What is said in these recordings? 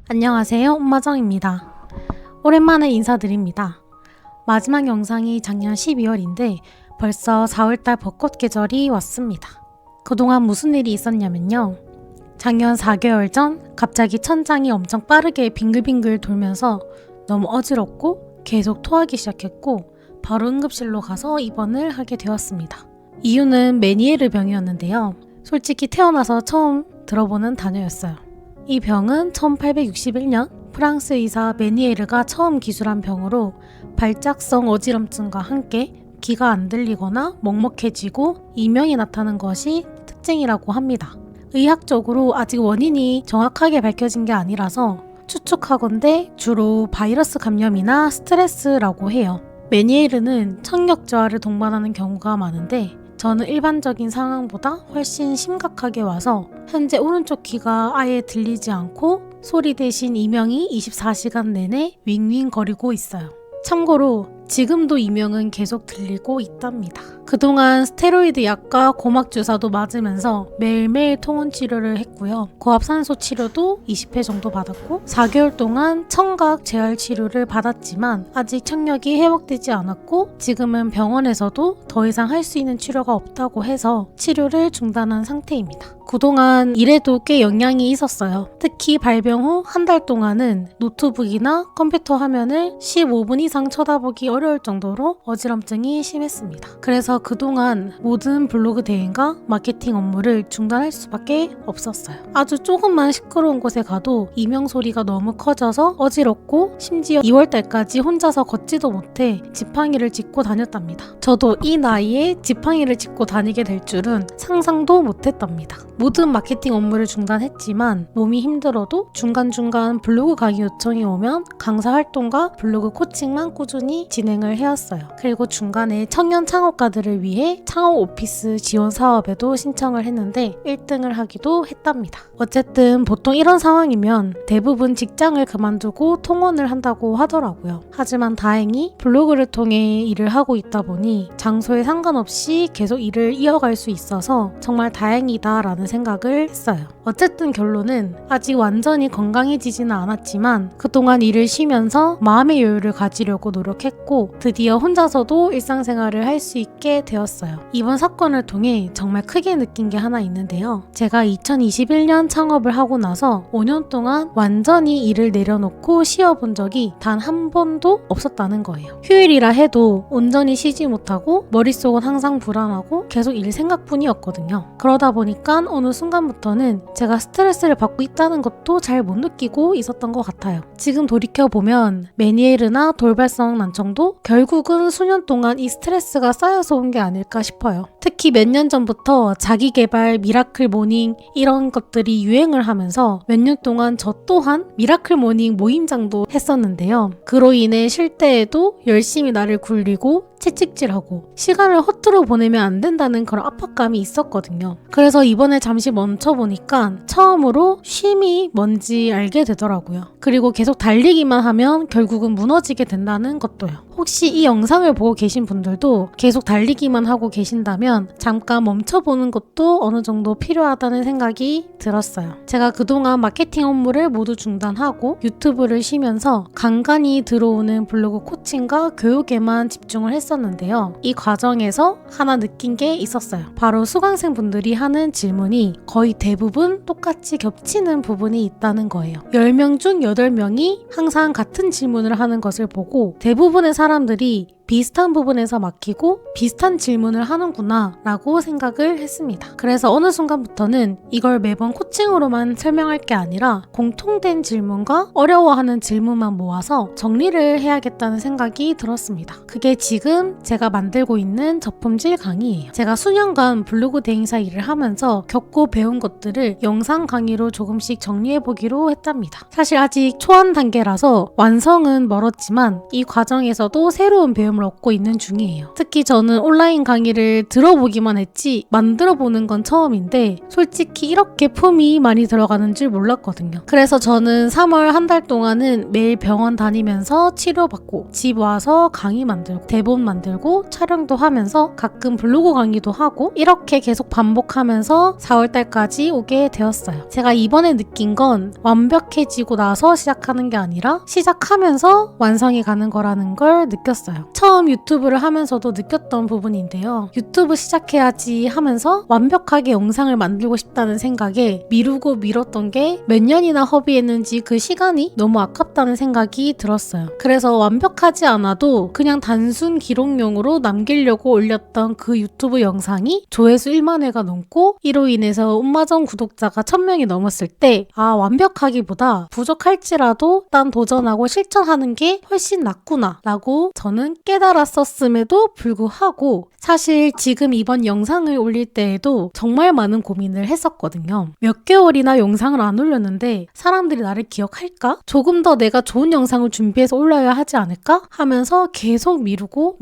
안녕하세요, 엄마정입니다. 오랜만에 인사드립니다. 마지막 영상이 작년 12월인데 벌써 4월달 벚꽃 계절이 왔습니다. 그동안 무슨 일이 있었냐면요. 작년 4개월 전 갑자기 천장이 엄청 빠르게 빙글빙글 돌면서 너무 어지럽고 계속 토하기 시작했고 바로 응급실로 가서 입원을 하게 되었습니다. 이유는 메니에르 병이었는데요. 솔직히 태어나서 처음 들어보는 단어였어요. 이 병은 1861년 프랑스 의사 메니에르가 처음 기술한 병으로 발작성 어지럼증과 함께 귀가 안 들리거나 먹먹해지고 이명이 나타나는 것이 특징이라고 합니다. 의학적으로 아직 원인이 정확하게 밝혀진 게 아니라서 추측하건대 주로 바이러스 감염이나 스트레스라고 해요. 메니에르는 청력 저하를 동반하는 경우가 많은데 저는 일반적인 상황보다 훨씬 심각하게 와서 현재 오른쪽 귀가 아예 들리지 않고 소리 대신 이명이 24시간 내내 윙윙거리고 있어요. 참고로 지금도 이명은 계속 들리고 있답니다. 그동안 스테로이드 약과 고막 주사도 맞으면서 매일매일 통원 치료를 했고요. 고압산소 치료도 20회 정도 받았고 4개월 동안 청각 재활 치료를 받았지만 아직 청력이 회복되지 않았고 지금은 병원에서도 더 이상 할 수 있는 치료가 없다고 해서 치료를 중단한 상태입니다. 그동안 일에도 꽤 영향이 있었어요. 특히 발병 후 한 달 동안은 노트북이나 컴퓨터 화면을 15분 이상 쳐다보기 어려울 정도로 어지럼증이 심했습니다. 그래서 그동안 모든 블로그 대행과 마케팅 업무를 중단할 수밖에 없었어요. 아주 조금만 시끄러운 곳에 가도 이명 소리가 너무 커져서 어지럽고 심지어 2월달까지 혼자서 걷지도 못해 지팡이를 짚고 다녔답니다. 저도 이 나이에 지팡이를 짚고 다니게 될 줄은 상상도 못했답니다. 모든 마케팅 업무를 중단했지만 몸이 힘들어도 중간중간 블로그 강의 요청이 오면 강사 활동과 블로그 코칭만 꾸준히 진행을 해왔어요. 그리고 중간에 청년 창업가들을 위해 창업 오피스 지원 사업에도 신청을 했는데 1등을 하기도 했답니다. 어쨌든 보통 이런 상황이면 대부분 직장을 그만두고 통원을 한다고 하더라고요. 하지만 다행히 블로그를 통해 일을 하고 있다 보니 장소에 상관없이 계속 일을 이어갈 수 있어서 정말 다행이다라는 생각을 했어요. 어쨌든 결론은 아직 완전히 건강해지지는 않았지만 그동안 일을 쉬면서 마음의 여유를 가지려고 노력했고 드디어 혼자서도 일상생활을 할 수 있게 되었어요. 이번 사건을 통해 정말 크게 느낀 게 하나 있는데요. 제가 2021년 창업을 하고 나서 5년 동안 완전히 일을 내려놓고 쉬어본 적이 단 한 번도 없었다는 거예요. 휴일이라 해도 온전히 쉬지 못하고 머릿속은 항상 불안하고 계속 일 생각뿐이었거든요. 그러다 보니까 어느 순간부터는 제가 스트레스를 받고 있다는 것도 잘 못 느끼고 있었던 것 같아요. 지금 돌이켜보면 메니에르나 돌발성 난청도 결국은 수년 동안 이 스트레스가 쌓여서 온 게 아닐까 싶어요. 특히 몇 년 전부터 자기개발, 미라클 모닝 이런 것들이 유행을 하면서 몇 년 동안 저 또한 미라클 모닝 모임장도 했었는데요. 그로 인해 쉴 때에도 열심히 나를 굴리고 채찍질하고 시간을 허투루 보내면 안 된다는 그런 압박감이 있었거든요. 그래서 이번에 잠시 멈춰보니까 처음으로 쉼이 뭔지 알게 되더라고요. 그리고 계속 달리기만 하면 결국은 무너지게 된다는 것도요. 혹시 이 영상을 보고 계신 분들도 계속 달리기만 하고 계신다면 잠깐 멈춰보는 것도 어느 정도 필요하다는 생각이 들었어요. 제가 그동안 마케팅 업무를 모두 중단하고 유튜브를 쉬면서 간간히 들어오는 블로그 코칭과 교육에만 집중을 했었는데요. 이 과정에서 하나 느낀 게 있었어요. 바로 수강생 분들이 하는 질문이 거의 대부분 똑같이 겹치는 부분이 있다는 거예요. 10명 중 8명이 항상 같은 질문을 하는 것을 보고 대부분의 사람들이 비슷한 부분에서 막히고 비슷한 질문을 하는구나 라고 생각을 했습니다. 그래서 어느 순간부터는 이걸 매번 코칭으로만 설명할 게 아니라 공통된 질문과 어려워하는 질문만 모아서 정리를 해야겠다는 생각이 들었습니다. 그게 지금 제가 만들고 있는 저품질 강의예요. 제가 수년간 블로그 대행사 일을 하면서 겪고 배운 것들을 영상 강의로 조금씩 정리해보기로 했답니다. 사실 아직 초안 단계라서 완성은 멀었지만 이 과정에서도 새로운 배움을 마음을 얻고 있는 중이에요. 특히 저는 온라인 강의를 들어보기만 했지 만들어보는 건 처음인데 솔직히 이렇게 품이 많이 들어가는 줄 몰랐거든요. 그래서 저는 3월 한 달 동안은 매일 병원 다니면서 치료받고 집 와서 강의 만들고 대본 만들고 촬영도 하면서 가끔 블로그 강의도 하고 이렇게 계속 반복하면서 4월달까지 오게 되었어요. 제가 이번에 느낀 건 완벽해지고 나서 시작하는 게 아니라 시작하면서 완성이 가는 거라는 걸 느꼈어요. 처음 유튜브를 하면서도 느꼈던 부분인데요. 유튜브 시작해야지 하면서 완벽하게 영상을 만들고 싶다는 생각에 미루고 미뤘던 게 몇 년이나 허비했는지 그 시간이 너무 아깝다는 생각이 들었어요. 그래서 완벽하지 않아도 그냥 단순 기록용으로 남기려고 올렸던 그 유튜브 영상이 조회수 1만 회가 넘고 이로 인해서 음마전 구독자가 1000명이 넘었을 때 완벽하기보다 부족할지라도 일단 도전하고 실천하는 게 훨씬 낫구나 라고 저는 깨달았었음에도 불구하고 사실 지금 이번 영상을 올릴 때에도 정말 많은 고민을 했었거든요. 몇 개월이나 영상을 안 올렸는데 사람들이 나를 기억할까? 조금 더 내가 좋은 영상을 준비해서 올려야 하지 않을까? 하면서 계속 미루고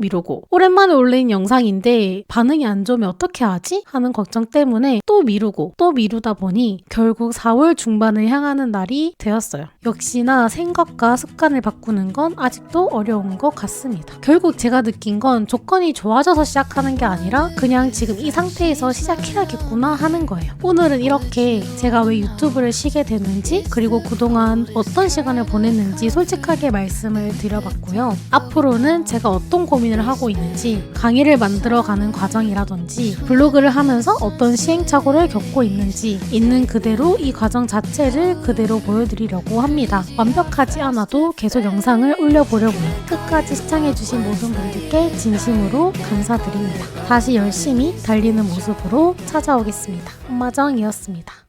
오랜만에 올린 영상인데 반응이 안 좋으면 어떻게 하지? 하는 걱정 때문에 또 미루고 또 미루다 보니 결국 4월 중반을 향하는 날이 되었어요. 역시나 생각과 습관을 바꾸는 건 아직도 어려운 것 같습니다. 결국 제가 느낀 건 조건이 좋아져서 시작하는 게 아니라 그냥 지금 이 상태에서 시작해야겠구나 하는 거예요. 오늘은 이렇게 제가 왜 유튜브를 쉬게 됐는지 그리고 그동안 어떤 시간을 보냈는지 솔직하게 말씀을 드려봤고요. 앞으로는 제가 어떤 고민을 하고 있는지 강의를 만들어가는 과정이라든지 블로그를 하면서 어떤 시행착오를 겪고 있는지 있는 그대로 이 과정 자체를 그대로 보여드리려고 합니다. 완벽하지 않아도 계속 영상을 올려보려고요. 끝까지 시청해주신 모든 분들께 진심으로 감사드립니다. 다시 열심히 달리는 모습으로 찾아오겠습니다. 엄마정이었습니다.